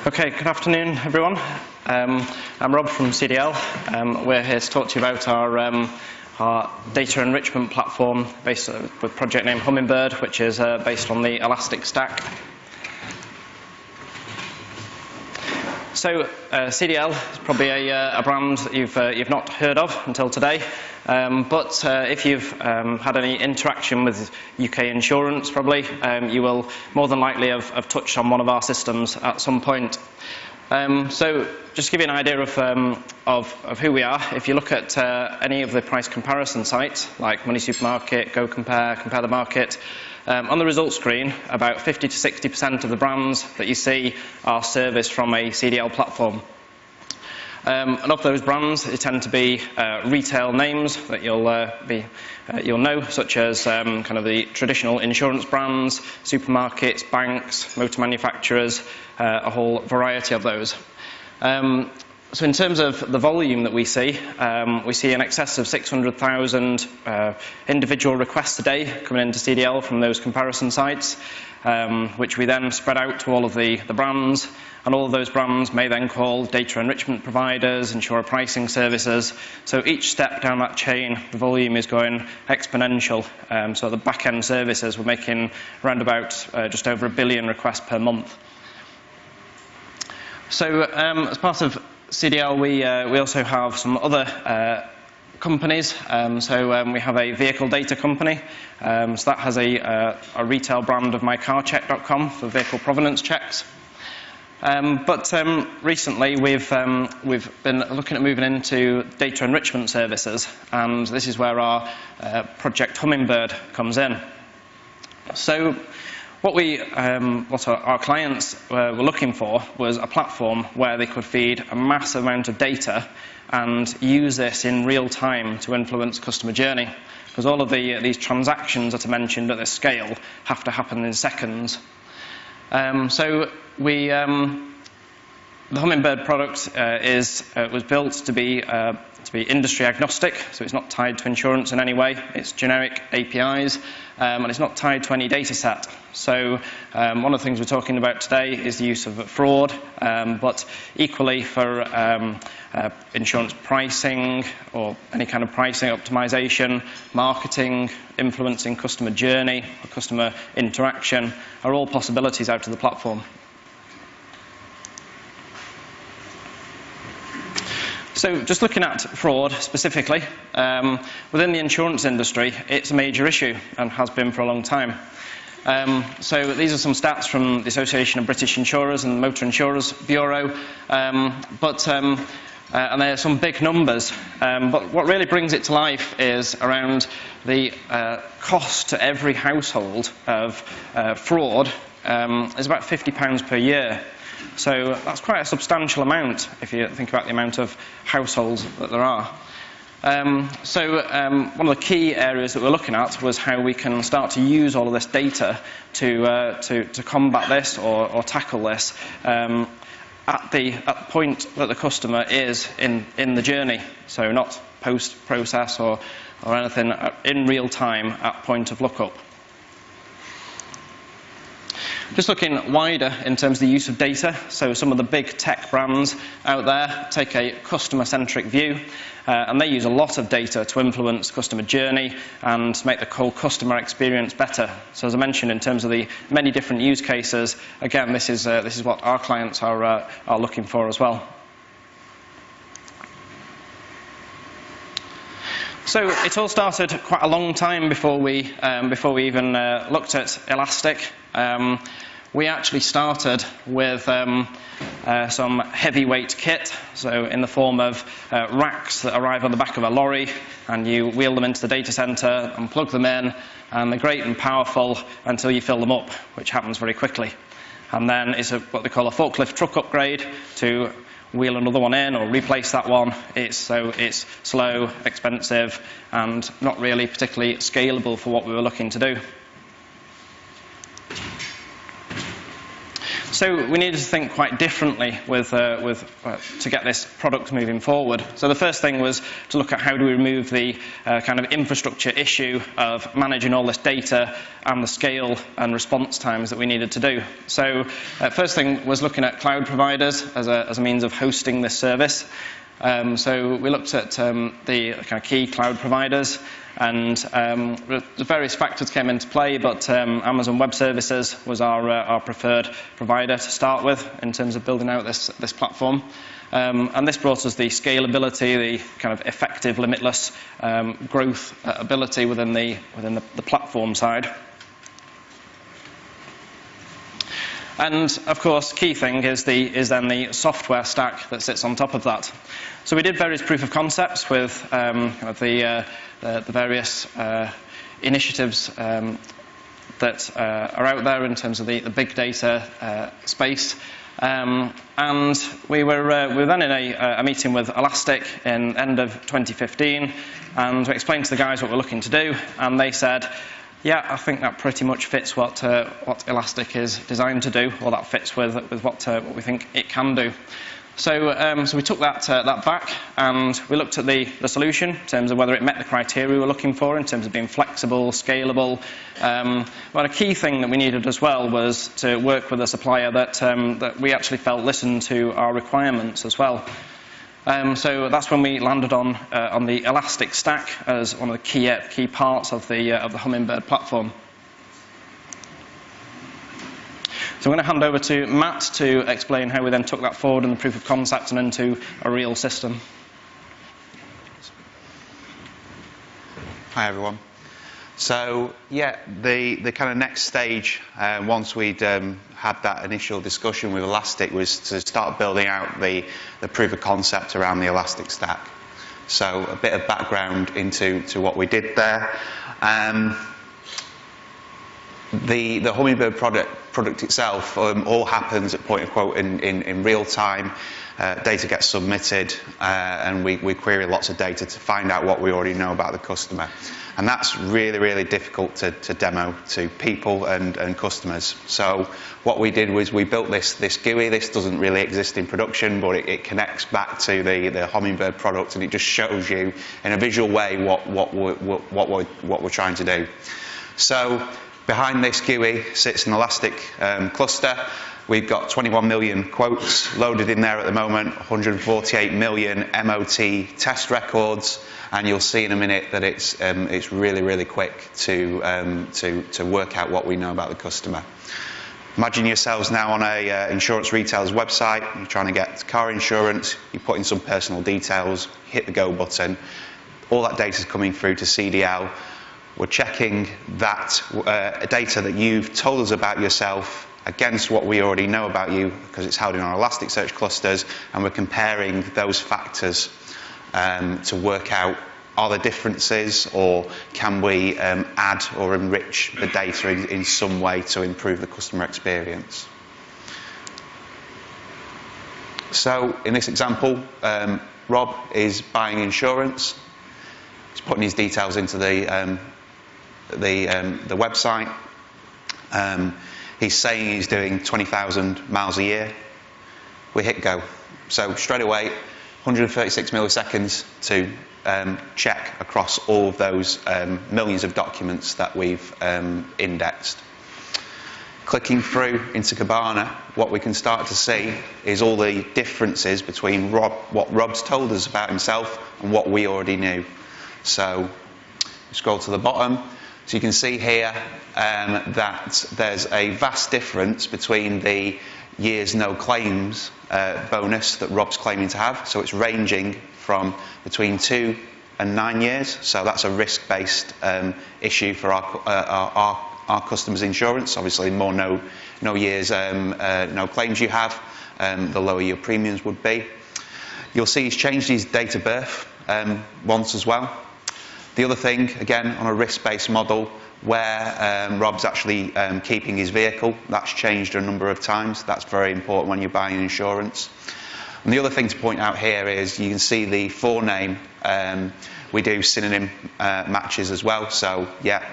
Okay, good afternoon, everyone. I'm Rob from CDL. We're here to talk to you about our data enrichment platform based with project name Hummingbird, which is based on the Elastic Stack. So CDL is probably a brand that you've not heard of until today, but if you've had any interaction with UK insurance, probably you will more than likely have touched on one of our systems at some point. So just to give you an idea of who we are, if you look at any of the price comparison sites like Money Supermarket, Go Compare, Compare the Market, on the results screen, about 50 to 60% of the brands that you see are serviced from a CDL platform. And of those brands, they tend to be retail names that you'll know, such as kind of the traditional insurance brands, supermarkets, banks, motor manufacturers, a whole variety of those. So in terms of the volume that we see in excess of 600,000 individual requests a day coming into CDL from those comparison sites, which we then spread out to all of the brands, and all of those brands may then call data enrichment providers, insurer pricing services. So each step down that chain, the volume is going exponential. So the back-end services, we're making around about just over 1 billion requests per month. So as part of CDL, we also have some other companies. We have a vehicle data company. So that has a retail brand of mycarcheck.com for vehicle provenance checks. But recently we've been looking at moving into data enrichment services, and this is where our project Hummingbird comes in. So what our clients were looking for was a platform where they could feed a massive amount of data and use this in real time to influence customer journey, because all of these transactions that are mentioned at this scale have to happen in seconds. The Hummingbird product was built to be industry agnostic, so it's not tied to insurance in any way. It's generic APIs, and it's not tied to any data set. So one of the things we're talking about today is the use of fraud, but equally for insurance pricing or any kind of pricing optimization, marketing, influencing customer journey or customer interaction are all possibilities out of the platform. So just looking at fraud specifically, within the insurance industry, it's a major issue and has been for a long time. So these are some stats from the Association of British Insurers and the Motor Insurers Bureau, and there are some big numbers. But what really brings it to life is around the cost to every household of fraud is about £50 per year. So that's quite a substantial amount if you think about the amount of households that there are. One of the key areas that we're looking at was how we can start to use all of this data to combat this or tackle this at the point that the customer is in the journey. So not post-process or anything, in real time at point of lookup. Just looking wider in terms of the use of data, so some of the big tech brands out there take a customer-centric view, and they use a lot of data to influence customer journey and make the whole customer experience better. So as I mentioned, in terms of the many different use cases, again, this is what our clients are looking for as well. So it all started quite a long time before we even looked at Elastic. We actually started with some heavyweight kit, so in the form of racks that arrive on the back of a lorry, and you wheel them into the data center and plug them in, and they're great and powerful until you fill them up, which happens very quickly. And then it's what they call a forklift truck upgrade to wheel another one in or replace that one. It's slow, expensive, and not really particularly scalable for what we were looking to do. So we needed to think quite differently to get this product moving forward. So the first thing was to look at how do we remove the kind of infrastructure issue of managing all this data and the scale and response times that we needed to do. So first thing was looking at cloud providers as a means of hosting this service. So we looked at the kind of key cloud providers, and the various factors came into play, but Amazon Web Services was our preferred provider to start with in terms of building out this platform. And this brought us the scalability, the kind of effective, limitless growth ability within the platform side. And of course, key thing is then the software stack that sits on top of that. So we did various proof of concepts with kind of the various initiatives that are out there in terms of the big data space. And we were then in a meeting with Elastic in end of 2015, and we explained to the guys what we're looking to do, and they said, yeah, I think that pretty much fits what Elastic is designed to do, or that fits with what we think it can do. So we took that back, and we looked at the solution in terms of whether it met the criteria we were looking for in terms of being flexible, scalable. But a key thing that we needed as well was to work with a supplier that we actually felt listened to our requirements as well. So that's when we landed on the Elastic Stack as one of the key parts of the Hummingbird platform. So I'm going to hand over to Matt to explain how we then took that forward in the proof of concept and into a real system. Hi everyone. So yeah, the kind of next stage, once we'd had that initial discussion with Elastic, was to start building out the proof of concept around the Elastic Stack. So a bit of background into what we did there. The Hummingbird product itself all happens at point of quote in real time. Data gets submitted, and we query lots of data to find out what we already know about the customer. And that's really, really difficult to demo to people and customers. So what we did was we built this GUI. This doesn't really exist in production, but it connects back to the Hummingbird product, and it just shows you in a visual way what we're trying to do. So behind this GUI sits an Elastic cluster. We've got 21 million quotes loaded in there at the moment, 148 million MOT test records, and you'll see in a minute that it's really, really quick to work out what we know about the customer. Imagine yourselves now on a insurance retailer's website. You're trying to get car insurance. You put in some personal details, hit the go button. All that data is coming through to CDL. We're checking that data that you've told us about yourself against what we already know about you, because it's held in our Elasticsearch clusters, and we're comparing those factors to work out, are there differences, or can we add or enrich the data in some way to improve the customer experience. So in this example, Rob is buying insurance. He's putting his details into the website. He's saying he's doing 20,000 miles a year. We hit go. So straight away, 136 milliseconds to check across all of those millions of documents that we've indexed. Clicking through into Kibana, what we can start to see is all the differences between what Rob's told us about himself and what we already knew. So scroll to the bottom. So you can see here that there's a vast difference between the years no claims bonus that Rob's claiming to have. So it's ranging from between 2 and 9 years. So that's a risk-based issue for our customers' insurance. Obviously, the more no years, no claims you have, the lower your premiums would be. You'll see he's changed his date of birth once as well. The other thing, again, on a risk-based model, where Rob's actually keeping his vehicle, that's changed a number of times. That's very important when you're buying insurance. And the other thing to point out here is you can see the forename. We do synonym matches as well. So, yeah,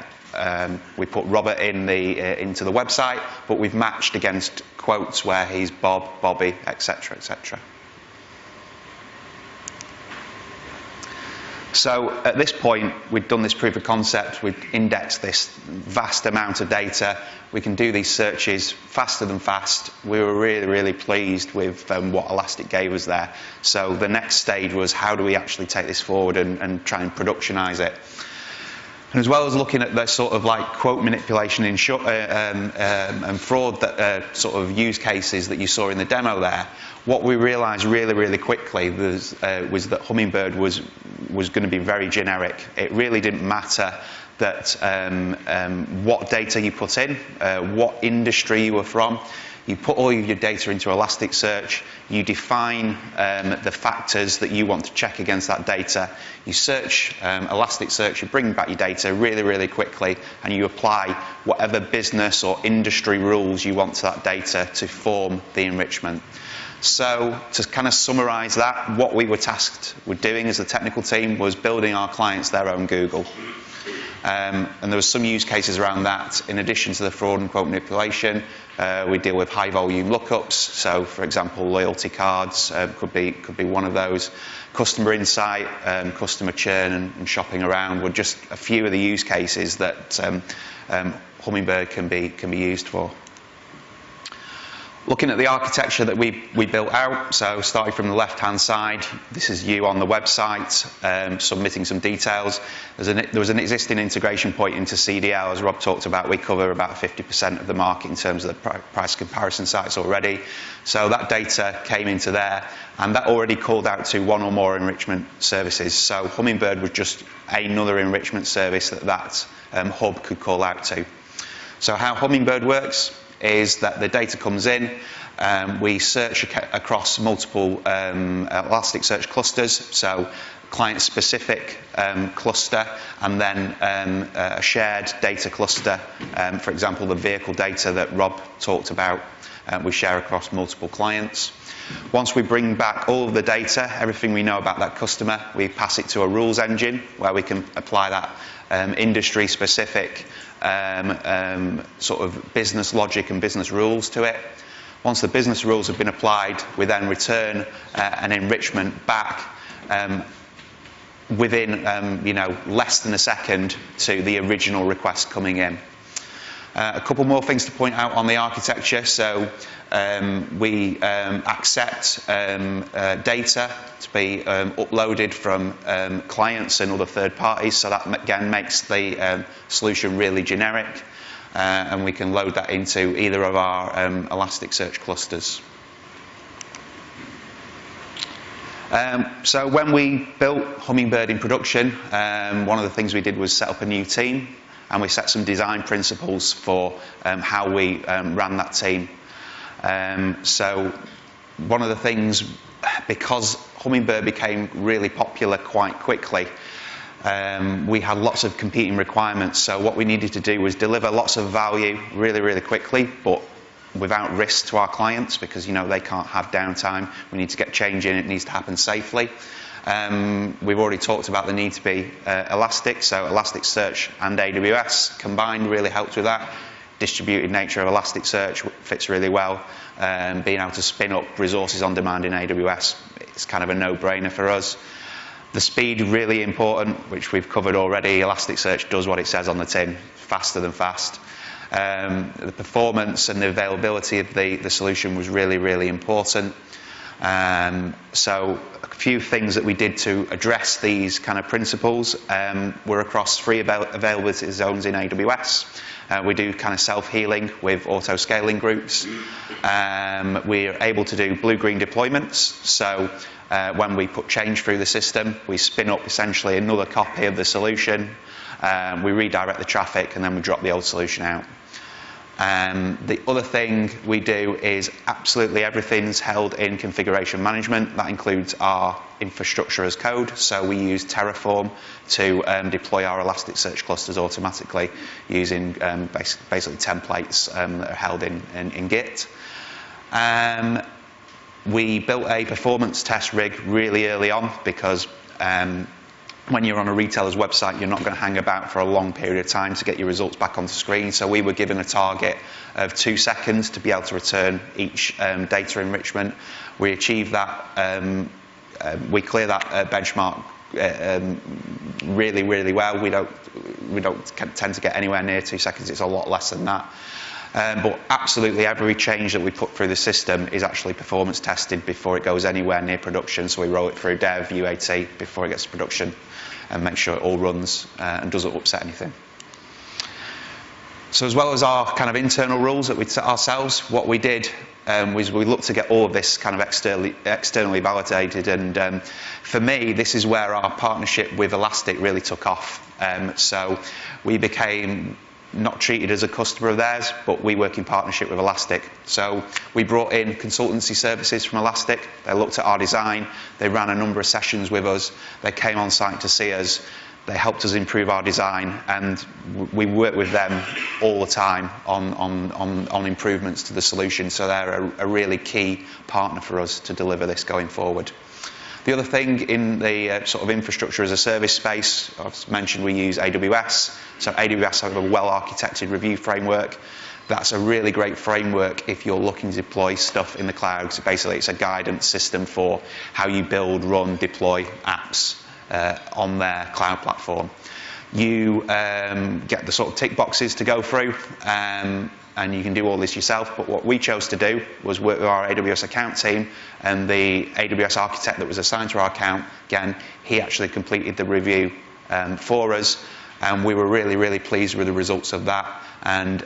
We put Robert in into the website, but we've matched against quotes where he's Bob, Bobby, etc., etc. So at this point, we'd done this proof of concept, we'd indexed this vast amount of data, we can do these searches faster than fast. We were really, really pleased with what Elastic gave us there. So the next stage was, how do we actually take this forward and try and productionize it? And as well as looking at the sort of like quote manipulation and fraud that sort of use cases that you saw in the demo there, what we realized really, really quickly was that Hummingbird was going to be very generic. It really didn't matter that what data you put in, what industry you were from. You put all of your data into Elasticsearch, you define the factors that you want to check against that data, you search Elasticsearch, you bring back your data really, really quickly, and you apply whatever business or industry rules you want to that data to form the enrichment. So to kind of summarize that, what we were tasked with doing as a technical team was building our clients their own Google. And there were some use cases around that. In addition to the fraud and quote manipulation, we deal with high volume lookups. So for example, loyalty cards could be one of those. Customer insight, customer churn and shopping around were just a few of the use cases that Hummingbird can be used for. Looking at the architecture that we built out, so starting from the left-hand side, this is you on the website, submitting some details. There was an existing integration point into CDL, as Rob talked about. We cover about 50% of the market in terms of the price comparison sites already. So that data came into there, and that already called out to one or more enrichment services. So Hummingbird was just another enrichment service that hub could call out to. So how Hummingbird works is that the data comes in, we search across multiple Elasticsearch clusters, so client-specific cluster, and then a shared data cluster, for example, the vehicle data that Rob talked about, we share across multiple clients. Once we bring back all of the data, everything we know about that customer, we pass it to a rules engine where we can apply that industry-specific sort of business logic and business rules to it. Once the business rules have been applied, we then return an enrichment back within less than a second to the original request coming in. A couple more things to point out on the architecture. So we accept data to be uploaded from clients and other third parties, so that again makes the solution really generic, and we can load that into either of our Elasticsearch clusters. So when we built Hummingbird in production, one of the things we did was set up a new team, and we set some design principles for how we ran that team. So one of the things, because Hummingbird became really popular quite quickly, we had lots of competing requirements. So what we needed to do was deliver lots of value really, really quickly, but without risk to our clients, because they can't have downtime. We need to get change in, it needs to happen safely. We've already talked about the need to be elastic, so Elasticsearch and AWS combined really helped with that. Distributed nature of Elasticsearch fits really well. Being able to spin up resources on demand in AWS, it's kind of a no-brainer for us. The speed, really important, which we've covered already. Elasticsearch does what it says on the tin, faster than fast. The performance and the availability of the solution was really, really important. So a few things that we did to address these kind of principles were across 3 availability zones in AWS. We do kind of self-healing with auto-scaling groups. We're able to do blue-green deployments. So when we put change through the system, we spin up essentially another copy of the solution. We redirect the traffic, and then we drop the old solution out. The other thing we do is absolutely everything's held in configuration management. That includes our infrastructure as code. So we use Terraform to deploy our Elasticsearch clusters automatically using basically templates that are held in Git. We built a performance test rig really early on because when you're on a retailer's website, you're not going to hang about for a long period of time to get your results back onto screen. So we were given a target of 2 seconds to be able to return each data enrichment. We achieved that. We clear that benchmark really, really well. We don't tend to get anywhere near 2 seconds. It's a lot less than that. But absolutely every change that we put through the system is actually performance tested before it goes anywhere near production. So we roll it through dev, UAT before it gets to production and make sure it all runs and doesn't upset anything. So as well as our kind of internal rules that we set ourselves, what we did was we looked to get all of this kind of externally validated, and for me, this is where our partnership with Elastic really took off. So we became not treated as a customer of theirs, but we work in partnership with Elastic. So we brought in consultancy services from Elastic. They looked at our design. They ran a number of sessions with us. They came on site to see us. They helped us improve our design, and we work with them all the time on improvements to the solution. So they're a really key partner for us to deliver this going forward. The other thing in the sort of infrastructure as a service space, I've mentioned we use AWS. So AWS have a well-architected review framework. That's a really great framework if you're looking to deploy stuff in the cloud. So basically it's a guidance system for how you build, run, deploy apps on their cloud platform. You get the sort of tick boxes to go through, and you can do all this yourself, but what we chose to do was work with our AWS account team, and the AWS architect that was assigned to our account, again, he actually completed the review for us, and we were really, really pleased with the results of that, and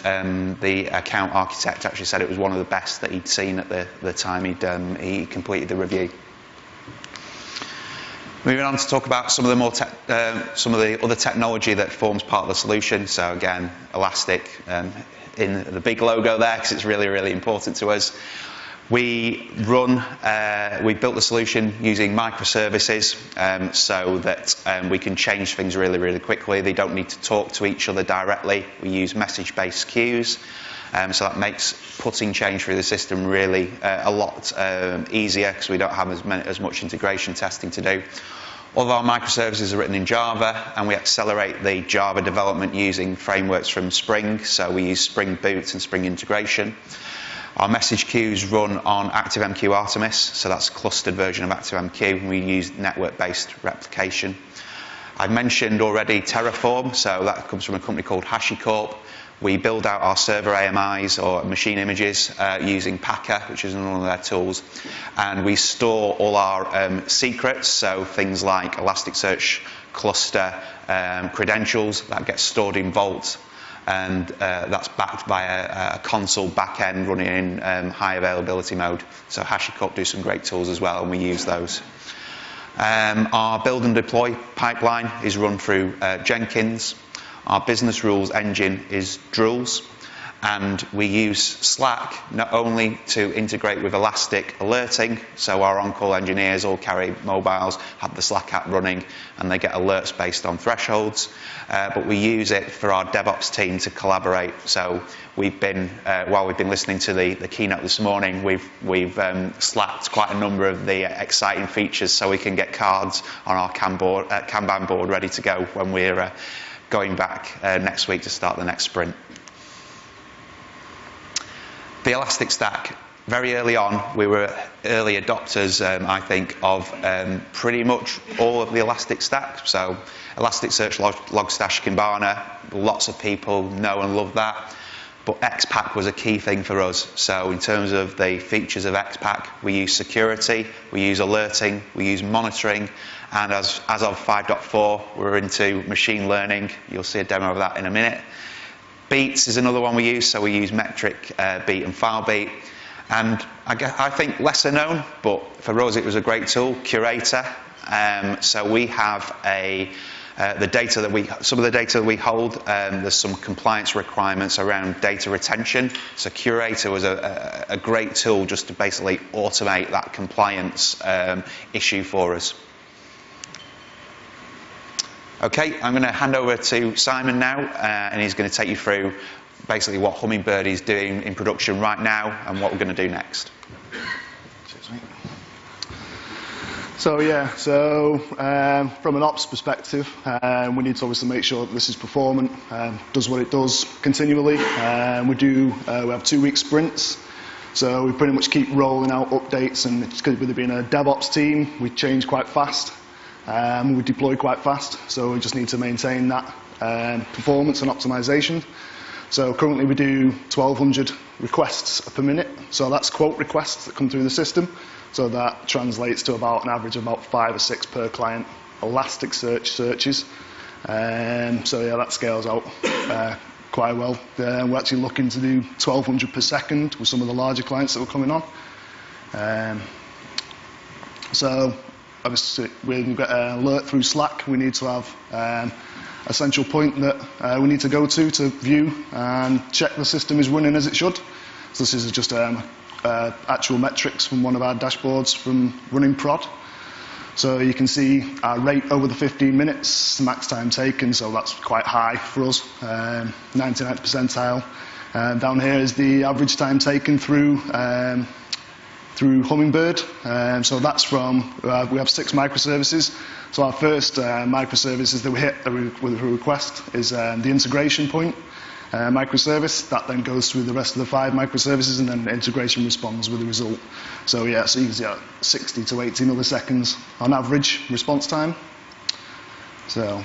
the account architect actually said it was one of the best that he'd seen at the time he completed the review. Moving on to talk about some of the other technology that forms part of the solution. So again, Elastic in the big logo there because it's really, really important to us. We built the solution using microservices so that we can change things really, really quickly. They don't need to talk to each other directly. We use message-based queues. So that makes putting change through the system really a lot easier because we don't have as much integration testing to do. All of our microservices are written in Java, and we accelerate the Java development using frameworks from Spring. So we use Spring Boot and Spring Integration. Our message queues run on ActiveMQ Artemis, so that's a clustered version of ActiveMQ, and we use network-based replication. I've mentioned already Terraform, so that comes from a company called HashiCorp. We build out our server AMIs or machine images using Packer, which is one of their tools, and we store all our secrets, so things like Elasticsearch cluster credentials that get stored in Vault, and that's backed by a console backend running in high availability mode. So HashiCorp do some great tools as well, and we use those. Our build and deploy pipeline is run through Jenkins. Our business rules engine is Drools, and we use Slack not only to integrate with Elastic alerting, so our on-call engineers all carry mobiles, have the Slack app running, and they get alerts based on thresholds, but we use it for our DevOps team to collaborate. So we've been, while we've been listening to the keynote this morning, we've slacked quite a number of the exciting features so we can get cards on our Kanban board ready to go when we're going back next week to start the next sprint. The Elastic Stack. Very early on, we were early adopters, I think, of pretty much all of the Elastic Stack. So Elasticsearch, Logstash, Kibana, lots of people know and love that. But XPack was a key thing for us. So in terms of the features of XPack, we use security, we use alerting, we use monitoring, and as of 5.4, we're into machine learning. You'll see a demo of that in a minute. Beats is another one we use, so we use metric beat and file beat. And I think lesser known, but for us it was a great tool, Curator. So we have some of the data that we hold, there's some compliance requirements around data retention. So Curator was a great tool just to basically automate that compliance issue for us. Okay, I'm going to hand over to Simon now, and he's going to take you through basically what Hummingbird is doing in production right now and what we're going to do next. So yeah, from an ops perspective, we need to obviously make sure that this is performant, does what it does continually. We have 2-week sprints, so we pretty much keep rolling out updates, and it's because with it being a DevOps team, we change quite fast, we deploy quite fast, so we just need to maintain that performance and optimization. So currently we do 1,200 requests per minute, so that's quote requests that come through the system. So that translates to about an average of about 5 or 6 per client Elasticsearch searches. So yeah, that scales out quite well. We're actually looking to do 1,200 per second with some of the larger clients that were coming on. So obviously when we get an alert through Slack, we need to have a central point that we need to go to view and check the system is running as it should. So this is just actual metrics from one of our dashboards from running prod. So you can see our rate over the 15 minutes, the max time taken, so that's quite high for us, 99th percentile. Down here is the average time taken through Hummingbird. So that's from, we have 6 microservices. So our first microservices that we hit with a request is the integration point microservice. That then goes through the rest of the 5 microservices, and then integration responds with the result. So yeah, so you can see 60 to 80 milliseconds on average response time. So,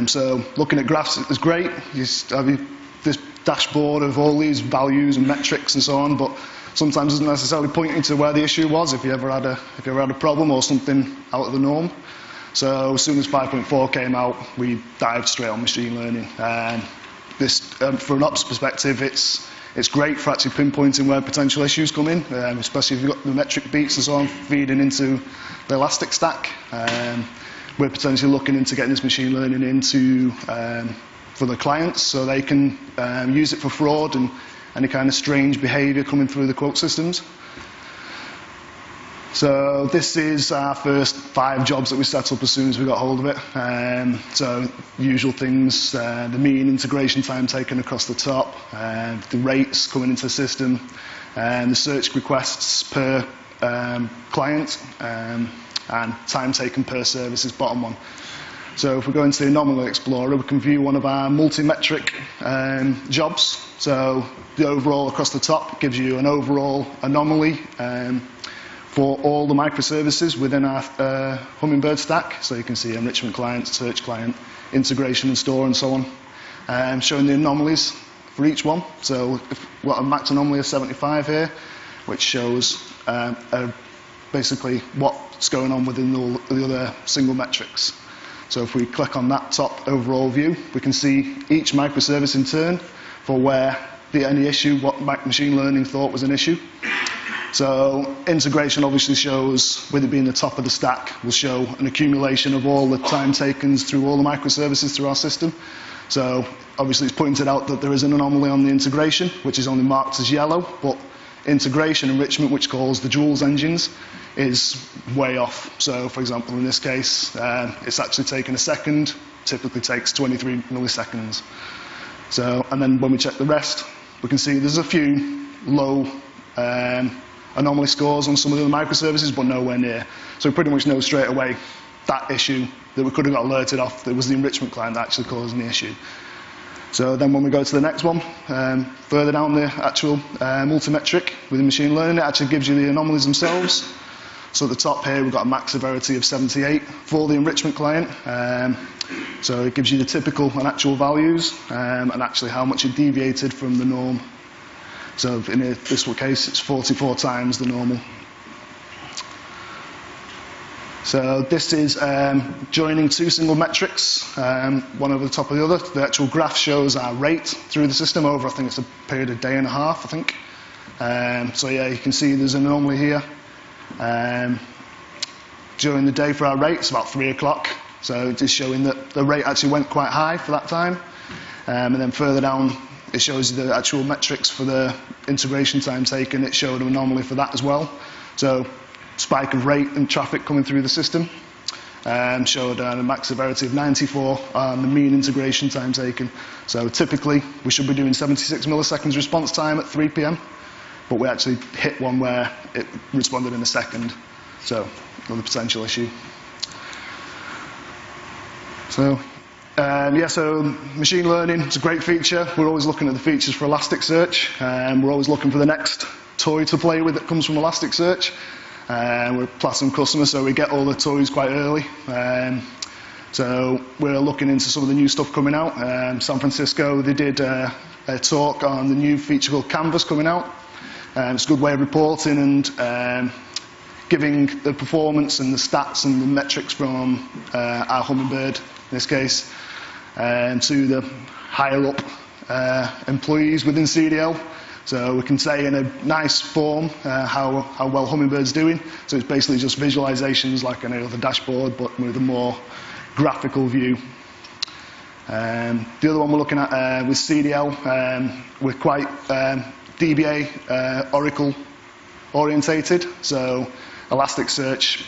so looking at graphs is great. You have this dashboard of all these values and metrics and so on, but sometimes it doesn't necessarily point you to where the issue was if you ever had a problem or something out of the norm. So as soon as 5.4 came out, we dived straight on machine learning. This, from an ops perspective, it's great for actually pinpointing where potential issues come in, especially if you've got the metric beats and so on feeding into the Elastic stack. We're potentially looking into getting this machine learning into for the clients, so they can use it for fraud and any kind of strange behaviour coming through the quote systems. So this is our first 5 jobs that we set up as soon as we got hold of it. So usual things, the mean integration time taken across the top, the rates coming into the system, and the search requests per client, and time taken per service is bottom one. So if we go into the Anomaly Explorer, we can view one of our multi-metric jobs. So the overall across the top gives you an overall anomaly for all the microservices within our Hummingbird stack. So you can see enrichment client, search client, integration and store and so on, showing the anomalies for each one. So we've got a max anomaly of 75 here, which shows basically what's going on within all the other single metrics. So if we click on that top overall view, we can see each microservice in turn for where any issue, what machine learning thought was an issue. So integration obviously shows, with it being the top of the stack, will show an accumulation of all the time taken through all the microservices through our system. So obviously it's pointed out that there is an anomaly on the integration, which is only marked as yellow, but integration enrichment, which calls the Joules engines, is way off. So for example, in this case, it's actually taken a second, typically takes 23 milliseconds. So, and then when we check the rest, we can see there's a few low anomaly scores on some of the microservices, but nowhere near. So we pretty much know straight away that issue that we could have got alerted off, that was the enrichment client that actually causing the issue. So then when we go to the next one, further down the actual multimetric with the machine learning, it actually gives you the anomalies themselves. So at the top here, we've got a max severity of 78 for the enrichment client. So it gives you the typical and actual values, and actually how much it deviated from the norm. So in this case, it's 44 times the normal. So this is joining 2 single metrics, one over the top of the other. The actual graph shows our rate through the system over, I think it's a period of 1.5 days, I think. So yeah, you can see there's an anomaly here. During the day for our rate, it's about 3 o'clock. So it is showing that the rate actually went quite high for that time. And then further down, it shows you the actual metrics for the integration time taken. It showed an anomaly for that as well. So spike of rate and traffic coming through the system. Showed a max severity of 94 and the mean integration time taken. So typically, we should be doing 76 milliseconds response time at 3 p.m. But we actually hit one where it responded in a second. So another potential issue. So, so machine learning is a great feature. We're always looking at the features for Elasticsearch. We're always looking for the next toy to play with that comes from Elasticsearch. We're a Platinum customer, so we get all the toys quite early. So we're looking into some of the new stuff coming out. San Francisco, they did a talk on the new feature called Canvas coming out. It's a good way of reporting and giving the performance and the stats and the metrics from our Hummingbird, in this case, to the higher up employees within CDL. So we can say in a nice form how well Hummingbird's doing. So it's basically just visualizations like any other dashboard, but with a more graphical view. The other one we're looking at with CDL, we're quite DBA Oracle orientated. So Elasticsearch,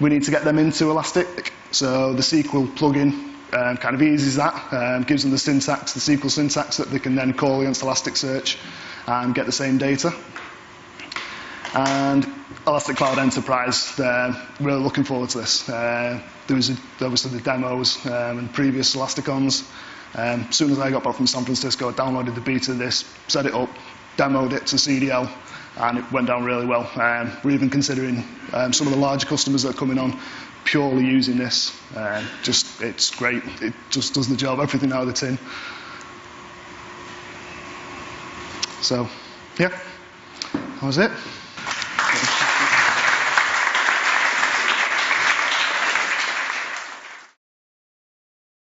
we need to get them into Elastic. So the SQL plugin kind of eases that, gives them the syntax, the SQL syntax that they can then call against Elasticsearch and get the same data. And Elastic Cloud Enterprise, really looking forward to this. There was obviously the demos and previous Elasticons. As soon as I got back from San Francisco, I downloaded the beta of this, set it up, demoed it to CDL, and it went down really well. We're even considering some of the larger customers that are coming on purely using this. It's great. It just does the job, everything out of the tin. So, yeah, that was it.